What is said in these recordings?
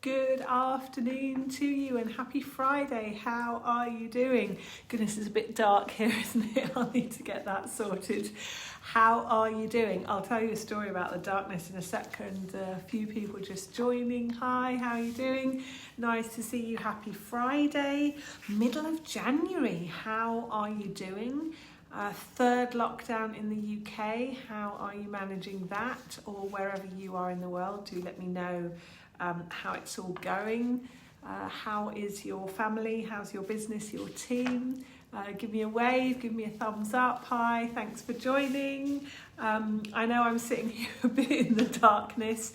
Good afternoon to you and happy Friday. How are you doing? Goodness, it's a bit dark here, isn't it? I need to get that sorted. How are you doing? I'll tell you a story about the darkness in a second. A few people just joining. Hi, how are you doing? Nice to see you. Happy Friday. Middle of January. How are you doing? Third lockdown in the UK. How are you managing that? Or wherever you are in the world, do let me know how it's all going. How is your family? How's your business, your team? Give me a wave, give me a thumbs up. Hi, thanks for joining. I know I'm sitting here a bit in the darkness.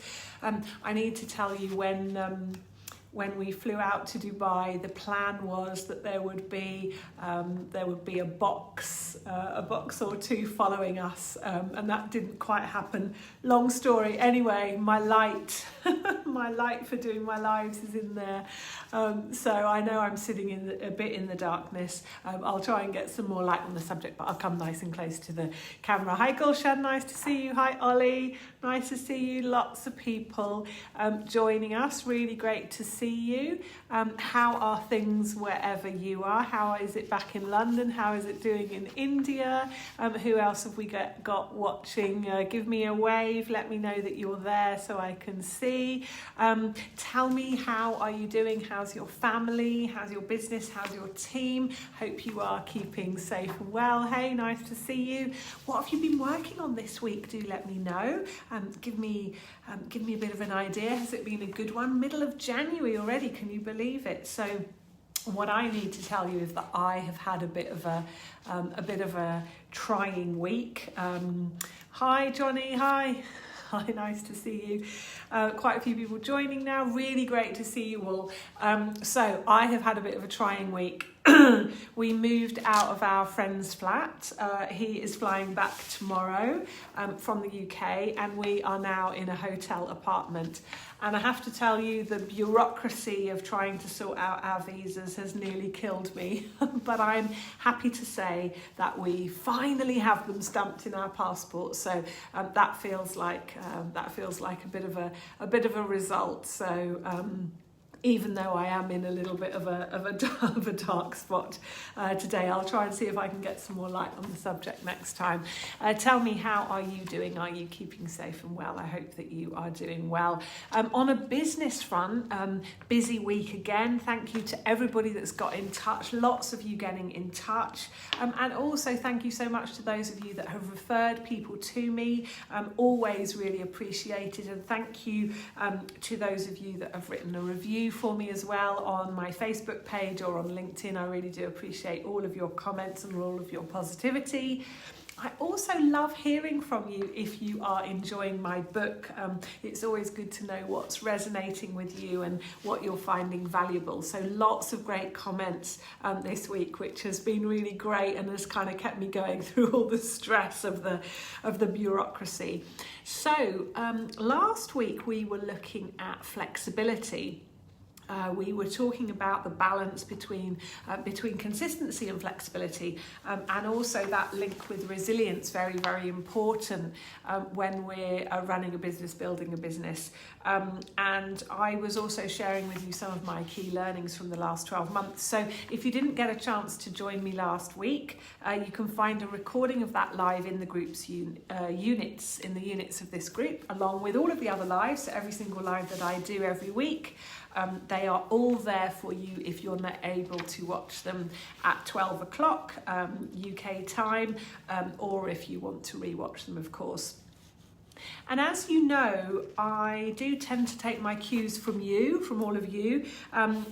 I need to tell you when we flew out to Dubai, the plan was that there would be a box or two following us, and that didn't quite happen. Long story. Anyway, my light, my light for doing my lives is in there. So I know I'm sitting a bit in the darkness. I'll try and get some more light on the subject, but I'll come nice and close to the camera. Hi Gulshan, nice to see you. Hi Ollie, nice to see you. Lots of people joining us. Really great to see you. How are things wherever you are? How is it back in London? How is it doing in India? Who else have we got watching? Give me a wave. Let me know that you're there so I can see. Tell me, how are you doing? How's your family? How's your business? How's your team? Hope you are keeping safe and well. Hey, nice to see you. What have you been working on this week? Do let me know. Give me a bit of an idea. Has it been a good one? Middle of January already, can you believe it? So what I need to tell you is that I have had a bit of a trying week. Hi Johnny, hi. Hi, nice to see you. Quite a few people joining now. Really great to see you all. So I have had a bit of a trying week. We moved out of our friend's flat. He is flying back tomorrow from the UK, and we are now in a hotel apartment. And I have to tell you, the bureaucracy of trying to sort out our visas has nearly killed me. But I'm happy to say that we finally have them stamped in our passports. So that feels like a bit of a result. So. Even though I am in a little bit of a dark spot today, I'll try and see if I can get some more light on the subject next time. Tell me, how are you doing? Are you keeping safe and well? I hope that you are doing well. On a business front, busy week again. Thank you to everybody that's got in touch. Lots of you getting in touch. And also thank you so much to those of you that have referred people to me. Always really appreciated. And thank you to those of you that have written a review for me as well on my Facebook page or on LinkedIn. I really do appreciate all of your comments and all of your positivity. I also love hearing from you if you are enjoying my book. It's always good to know what's resonating with you and what you're finding valuable. So lots of great comments this week, which has been really great and has kind of kept me going through all the stress of the bureaucracy. So last week we were looking at flexibility. We were talking about the balance between consistency and flexibility, and also that link with resilience, very, very important when we're running a business, building a business. And I was also sharing with you some of my key learnings from the last 12 months. So if you didn't get a chance to join me last week, you can find a recording of that live in the group's units of this group, along with all of the other lives. So every single live that I do every week. They are all there for you if you're not able to watch them at 12 o'clock UK time, or if you want to rewatch them, of course. And as you know, I do tend to take my cues from all of you,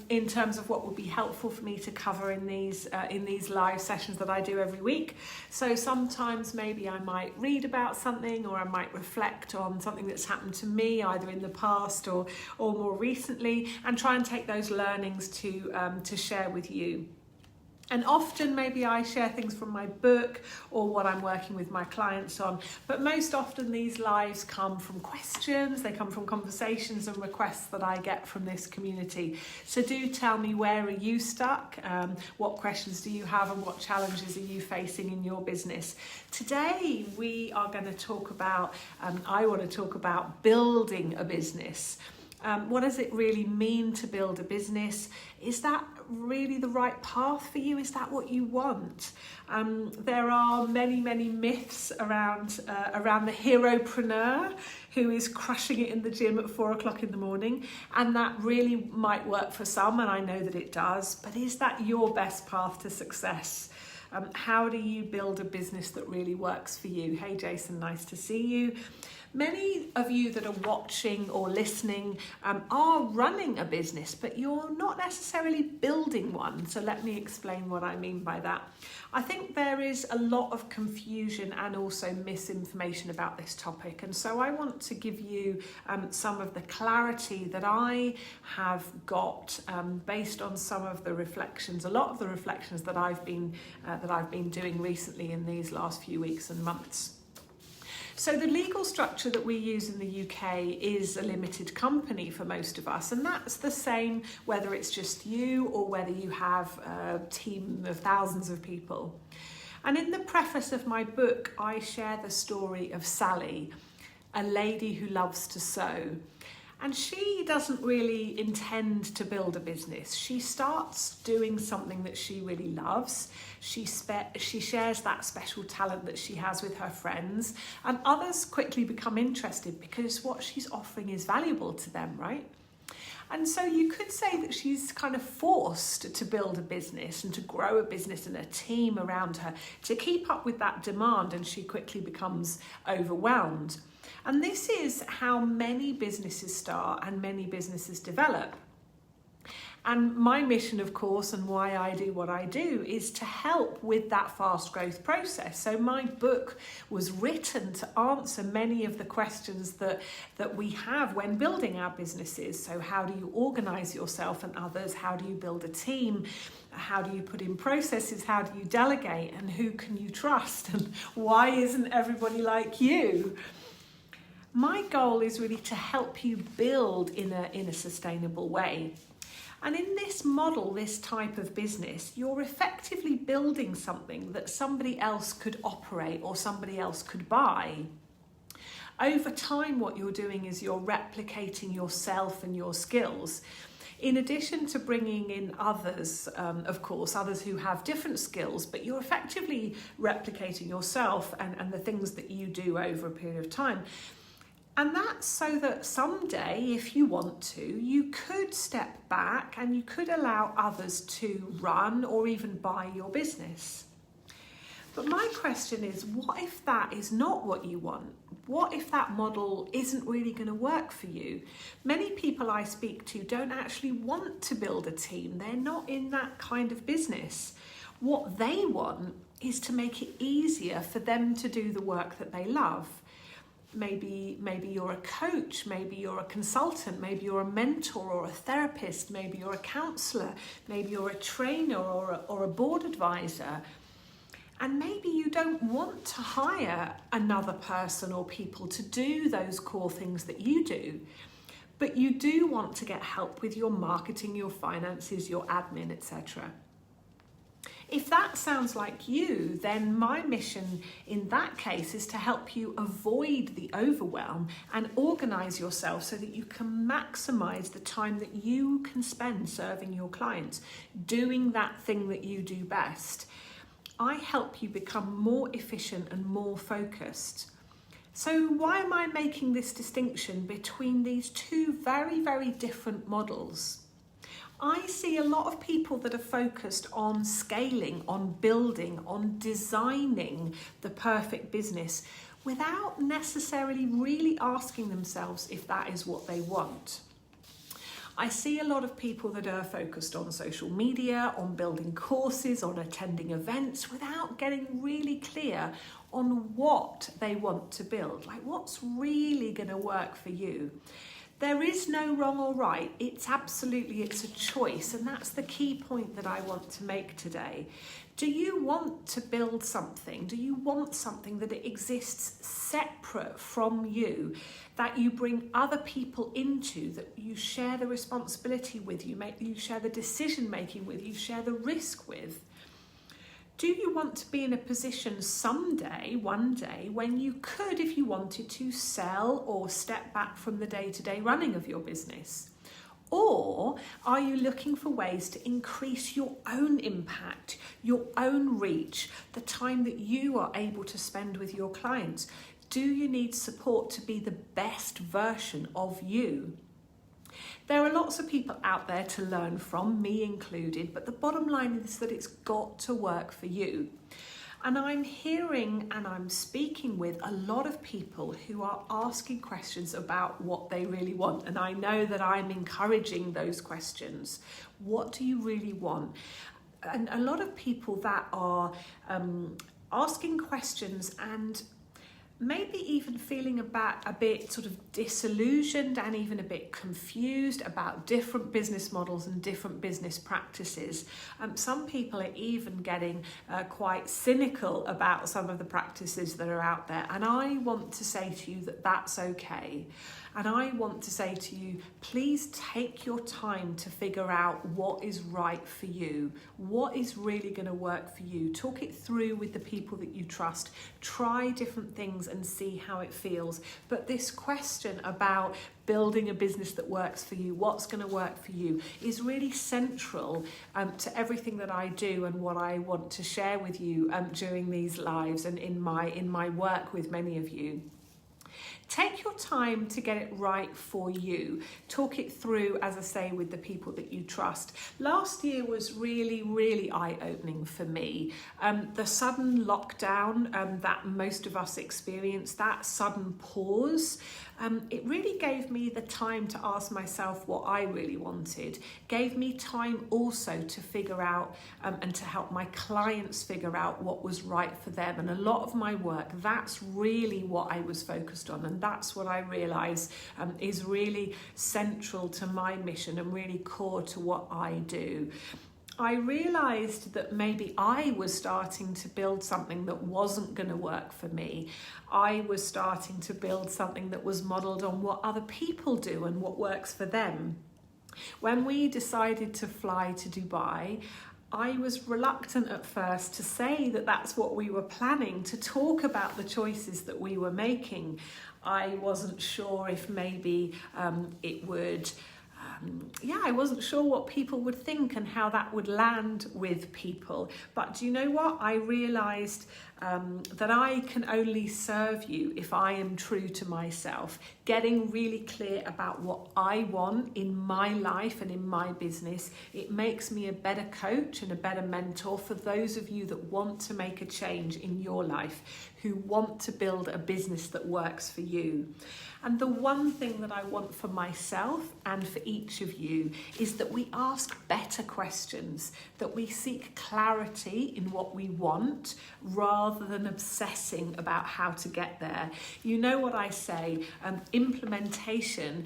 in terms of what would be helpful for me to cover in these live sessions that I do every week. So sometimes maybe I might read about something, or I might reflect on something that's happened to me either in the past or more recently, and try and take those learnings to share with you. And often maybe I share things from my book or what I'm working with my clients on. But most often these lives come from questions, they come from conversations and requests that I get from this community. So do tell me, where are you stuck? What questions do you have, and what challenges are you facing in your business? Today we are going to talk about, I want to talk about building a business. What does it really mean to build a business? Is that really the right path for you? Is that what you want? There are many, many myths around the heropreneur who is crushing it in the gym at 4 o'clock in the morning, and that really might work for some, and I know that it does, but is that your best path to success? How do you build a business that really works for you? Hey Jason, nice to see you. Many of you that are watching or listening are running a business, but you're not necessarily building one. So let me explain what I mean by that. I think there is a lot of confusion and also misinformation about this topic. And so I want to give you some of the clarity that I have got based on some of the reflections, a lot of the reflections that I've been doing recently in these last few weeks and months. So the legal structure that we use in the UK is a limited company for most of us, and that's the same whether it's just you or whether you have a team of thousands of people. And in the preface of my book, I share the story of Sally, a lady who loves to sew. And she doesn't really intend to build a business. She starts doing something that she really loves. She shares that special talent that she has with her friends, and others quickly become interested because what she's offering is valuable to them, right? And so you could say that she's kind of forced to build a business and to grow a business and a team around her to keep up with that demand, and she quickly becomes overwhelmed. And this is how many businesses start and many businesses develop. And my mission, of course, and why I do what I do is to help with that fast growth process. So my book was written to answer many of the questions that we have when building our businesses. So how do you organize yourself and others? How do you build a team? How do you put in processes? How do you delegate? And who can you trust? And why isn't everybody like you? My goal is really to help you build in a sustainable way. And in this model, this type of business, you're effectively building something that somebody else could operate or somebody else could buy. Over time, what you're doing is you're replicating yourself and your skills. In addition to bringing in others, of course, others who have different skills, but you're effectively replicating yourself and the things that you do over a period of time. And that's so that someday, if you want to, you could step back and you could allow others to run or even buy your business. But my question is, what if that is not what you want? What if that model isn't really going to work for you? Many people I speak to don't actually want to build a team. They're not in that kind of business. What they want is to make it easier for them to do the work that they love. Maybe you're a coach, maybe you're a consultant, maybe you're a mentor or a therapist, maybe you're a counsellor, maybe you're a trainer or a board advisor. And maybe you don't want to hire another person or people to do those core things that you do, but you do want to get help with your marketing, your finances, your admin, etc. If that sounds like you, then my mission in that case is to help you avoid the overwhelm and organize yourself so that you can maximize the time that you can spend serving your clients, doing that thing that you do best. I help you become more efficient and more focused. So why am I making this distinction between these two very, very different models? I see a lot of people that are focused on scaling, on building, on designing the perfect business without necessarily really asking themselves if that is what they want. I see a lot of people that are focused on social media, on building courses, on attending events without getting really clear on what they want to build, like what's really going to work for you. There is no wrong or right. It's a choice. And that's the key point that I want to make today. Do you want to build something? Do you want something that exists separate from you, that you bring other people into, that you share the responsibility with, you share the decision making with, you share the risk with? Do you want to be in a position someday, one day, when you could, if you wanted to, sell or step back from the day-to-day running of your business? Or are you looking for ways to increase your own impact, your own reach, the time that you are able to spend with your clients? Do you need support to be the best version of you? There are lots of people out there to learn from, me included, but the bottom line is that it's got to work for you. And I'm hearing and I'm speaking with a lot of people who are asking questions about what they really want. And I know that I'm encouraging those questions. What do you really want? And a lot of people that are asking questions and maybe even feeling about a bit sort of disillusioned and even a bit confused about different business models and different business practices. Some people are even getting quite cynical about some of the practices that are out there. And I want to say to you that that's okay. And I want to say to you, please take your time to figure out what is right for you, what is really going to work for you. Talk it through with the people that you trust. Try different things and see how it feels. But this question about building a business that works for you, what's going to work for you, is really central to everything that I do and what I want to share with you during these lives and in my work with many of you. Take your time to get it right for you. Talk it through, as I say, with the people that you trust. Last year was really, really eye-opening for me. The sudden lockdown that most of us experienced, that sudden pause, it really gave me the time to ask myself what I really wanted. Gave me time also to figure out and to help my clients figure out what was right for them. And a lot of my work, that's really what I was focused on. And that's what I realise is really central to my mission and really core to what I do. I realised that maybe I was starting to build something that wasn't going to work for me. I was starting to build something that was modelled on what other people do and what works for them. When we decided to fly to Dubai, I was reluctant at first to say that that's what we were planning, to talk about the choices that we were making. I wasn't sure if maybe it would... I wasn't sure what people would think and how that would land with people. But do you know what? I realised that I can only serve you if I am true to myself, getting really clear about what I want in my life and in my business. It makes me a better coach and a better mentor for those of you that want to make a change in your life, who want to build a business that works for you. And the one thing that I want for myself and for each of you is that we ask better questions, that we seek clarity in what we want rather than obsessing about how to get there. You know what I say, implementation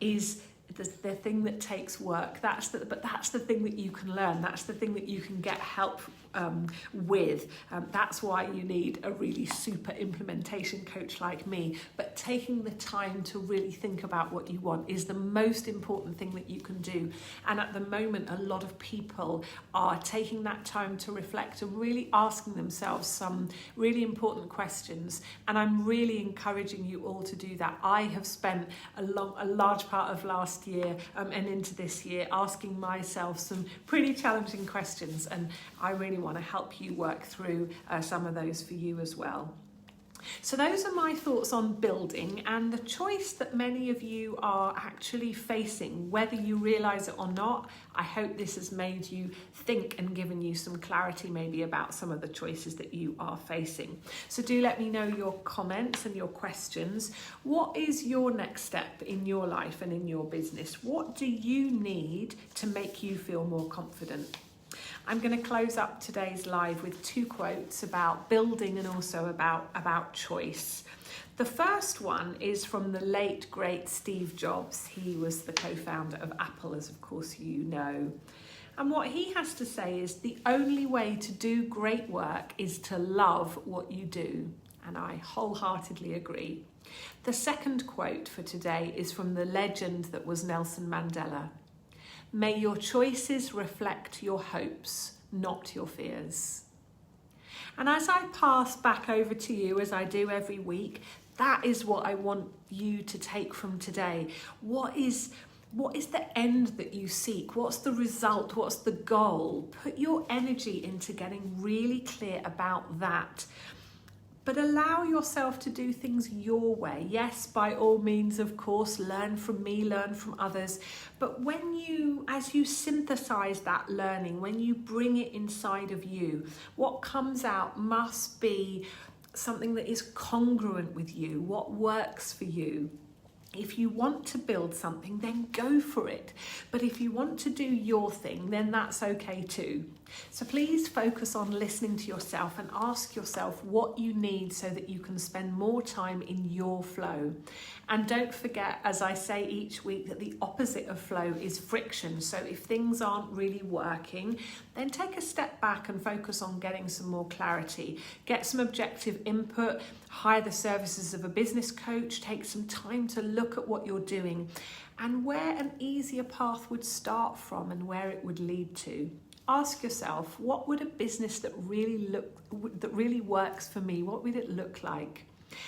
is the thing that takes work. But that's the thing that you can learn. That's the thing that you can get help with. That's why you need a really super implementation coach like me. But taking the time to really think about what you want is the most important thing that you can do. And at the moment, a lot of people are taking that time to reflect and really asking themselves some really important questions. And I'm really encouraging you all to do that. I have spent a large part of last year and into this year asking myself some pretty challenging questions, and I really want to help you work through some of those for you as well. So those are my thoughts on building and the choice that many of you are actually facing, whether you realise it or not. I hope this has made you think and given you some clarity maybe about some of the choices that you are facing. So do let me know your comments and your questions. What is your next step in your life and in your business? What do you need to make you feel more confident? I'm going to close up today's live with 2 quotes about building and also about choice. The first one is from the late, great Steve Jobs. He was the co-founder of Apple, as of course you know. And what he has to say is the only way to do great work is to love what you do. And I wholeheartedly agree. The second quote for today is from the legend that was Nelson Mandela. May your choices reflect your hopes, not your fears. And as I pass back over to you, as I do every week, that is what I want you to take from today. What is the end that you seek? What's the result? What's the goal? Put your energy into getting really clear about that. But allow yourself to do things your way. Yes, by all means, of course, learn from me, learn from others. But as you synthesize that learning, when you bring it inside of you, what comes out must be something that is congruent with you, what works for you. If you want to build something, then go for it. But if you want to do your thing, then that's okay too. So please focus on listening to yourself and ask yourself what you need so that you can spend more time in your flow. And don't forget, as I say each week, that the opposite of flow is friction. So if things aren't really working, then take a step back and focus on getting some more clarity. Get some objective input, hire the services of a business coach, take some time to look at what you're doing and where an easier path would start from and where it would lead to. Ask yourself, what would a business that really works for me, what would it look like?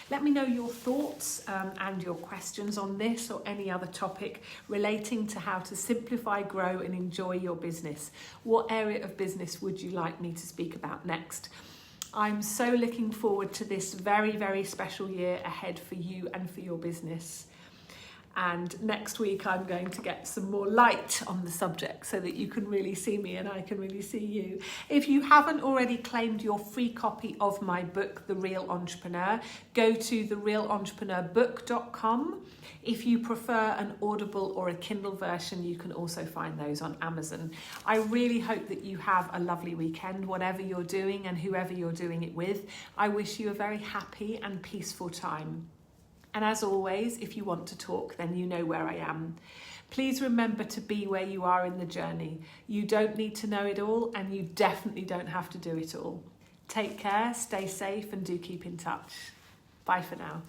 Let me know your thoughts and your questions on this or any other topic relating to how to simplify, grow and enjoy your business. What area of business would you like me to speak about next? I'm so looking forward to this very, very special year ahead for you and for your business. And next week I'm going to get some more light on the subject so that you can really see me and I can really see you. If you haven't already claimed your free copy of my book, The Real Entrepreneur, go to therealentrepreneur.book.com. If you prefer an Audible or a Kindle version, you can also find those on Amazon. I really hope that you have a lovely weekend, whatever you're doing and whoever you're doing it with. I wish you a very happy and peaceful time. And as always, if you want to talk, then you know where I am. Please remember to be where you are in the journey. You don't need to know it all, and you definitely don't have to do it all. Take care, stay safe, and do keep in touch. Bye for now.